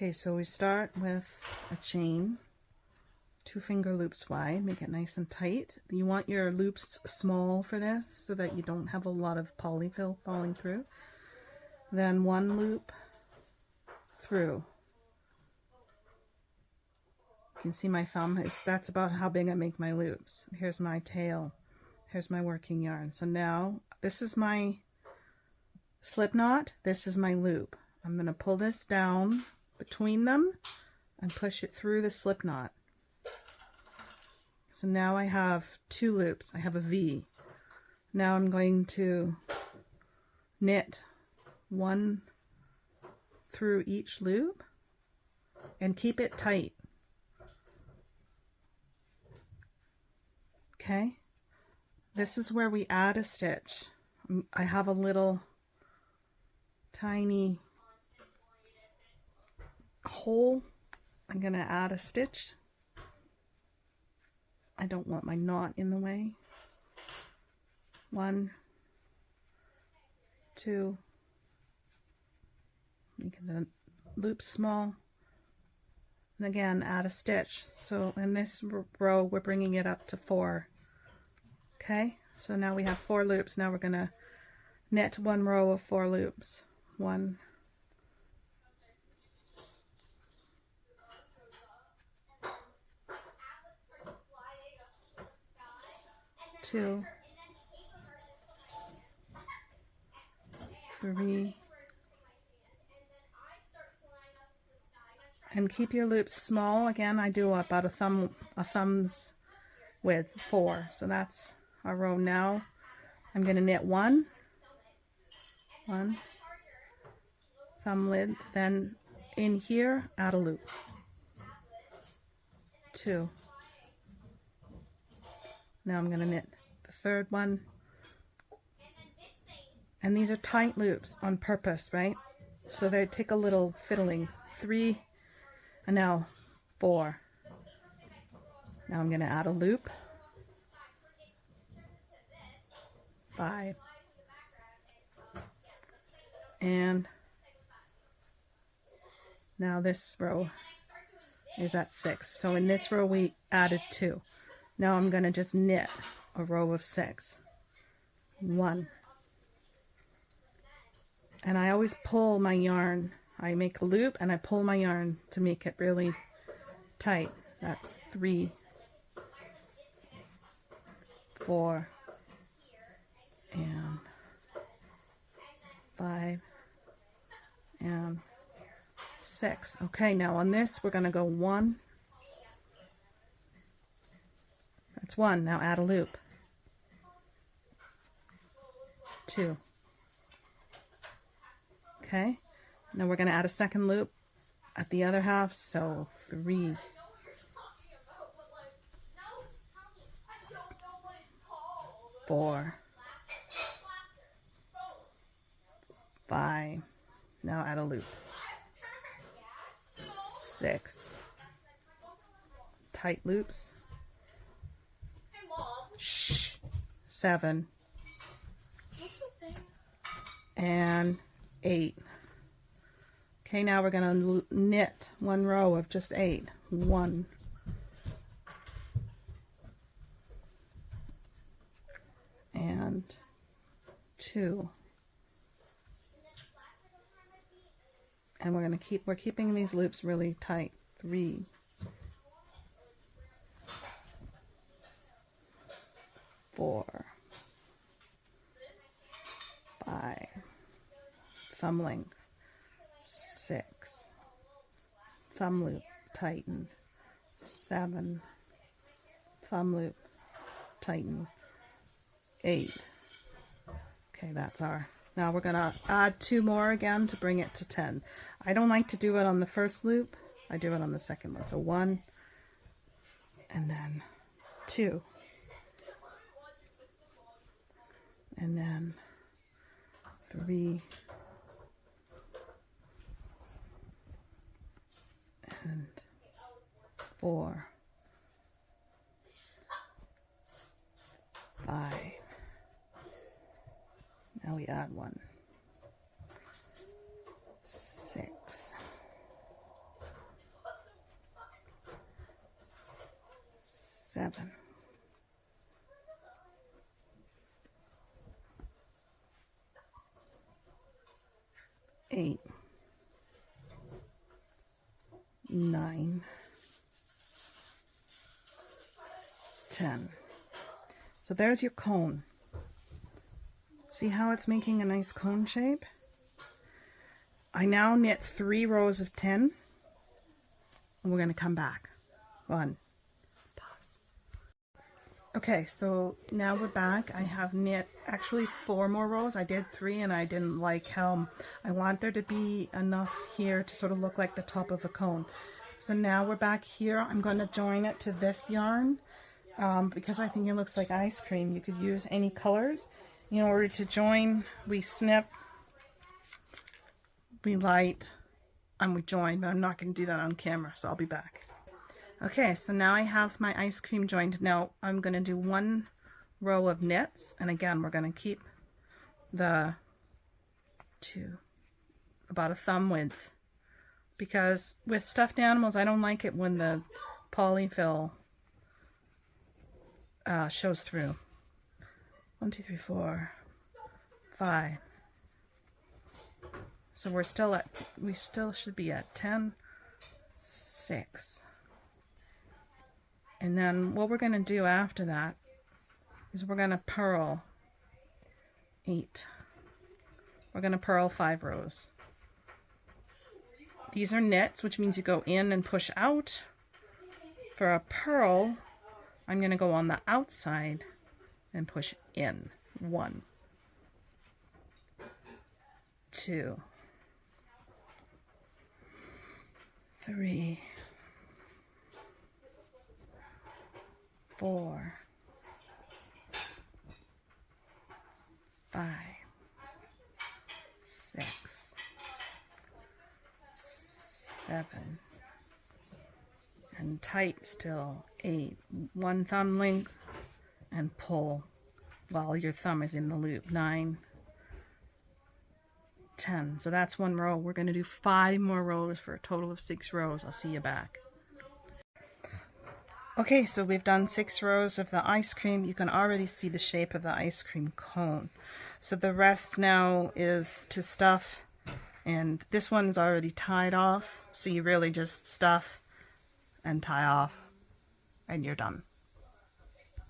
Okay, so we start with a chain, 2 finger loops wide, make it nice and tight. You want your loops small for this so that you don't have a lot of polyfill falling through. Then 1 loop through. You can see my thumb, that's about how big I make my loops. Here's my tail, here's my working yarn. So now this is my slip knot, this is my loop. I'm going to pull this down between them and push it through the slip knot. So now I have 2 loops. I have a V. Now I'm going to knit 1 through each loop and keep it tight. Okay, this is where we add a stitch. I have a little tiny hole. I'm going to add a stitch. I don't want my knot in the way. 1, 2, make the loop small, and again add a stitch. So in this row we're bringing it up to 4. Okay, so now we have 4 loops. Now we're going to knit 1 row of 4 loops. 1, 2, 3, and keep your loops small. Again, I do about a thumb's width, 4. So that's our row. Now I'm going to knit 1, thumb width, then in here add a loop, 2. Now I'm going to knit the 3rd one, and these are tight loops on purpose, right? So they take a little fiddling. 3, and now 4. Now I'm going to add a loop, 5, and now this row is at 6. So in this row we added 2. Now I'm going to just knit a row of 6. 1. And I always pull my yarn. I make a loop and I pull my yarn to make it really tight. That's 3, 4, and 5, and 6. Okay, now on this we're going to go 1. That's 1. Now add a loop. 2. Okay. Now we're going to add a 2nd loop at the other half. So 3. 4. 5. Now add a loop. 6. Tight loops. Shh. 7. And 8. Okay, now we're going to knit 1 row of just 8. 1. And 2. And we're keeping these loops really tight. 3. 4. 5. Thumb length. 6. Thumb loop, tighten. 7. Thumb loop, tighten. 8. Okay, that's our. Now we're going to add 2 more again to bring it to 10. I don't like to do it on the 1st loop. I do it on the 2nd one. So 1, and then 2. And then 3, and 4, 5. Now we add 1, 6, 7, 8, 9, 10. So there's your cone. See how it's making a nice cone shape? I now knit 3 rows of 10, and we're going to come back. 1. Pause. Okay, so now we're back. I have knit actually 4 more rows. I did 3 and I didn't like how I want there to be enough here to sort of look like the top of a cone. So now we're back here. I'm going to join it to this yarn because I think it looks like ice cream. You could use any colors. In order to join, we snip, we light, and we join, but I'm not going to do that on camera, so I'll be back. Okay, so now I have my ice cream joined. Now I'm going to do 1 row of knits, and again we're going to keep the about a thumb width, because with stuffed animals I don't like it when the polyfill shows through. 1, 2, 3, 4, 5. So we still should be at 10, 6. And then what we're going to do after that is we're going to purl 8. We're going to purl 5 rows. These are knits, which means you go in and push out. For a purl, I'm going to go on the outside and push in. 1, 2, 3, 4, 5, 6, 7, and tight still 8. 1 thumb length and pull while your thumb is in the loop. 9, 10. So that's 1 row. We're going to do 5 more rows for a total of 6 rows. I'll see you back. Okay, so we've done 6 rows of the ice cream. You can already see the shape of the ice cream cone. So the rest now is to stuff, and this one's already tied off, so you really just stuff and tie off and you're done.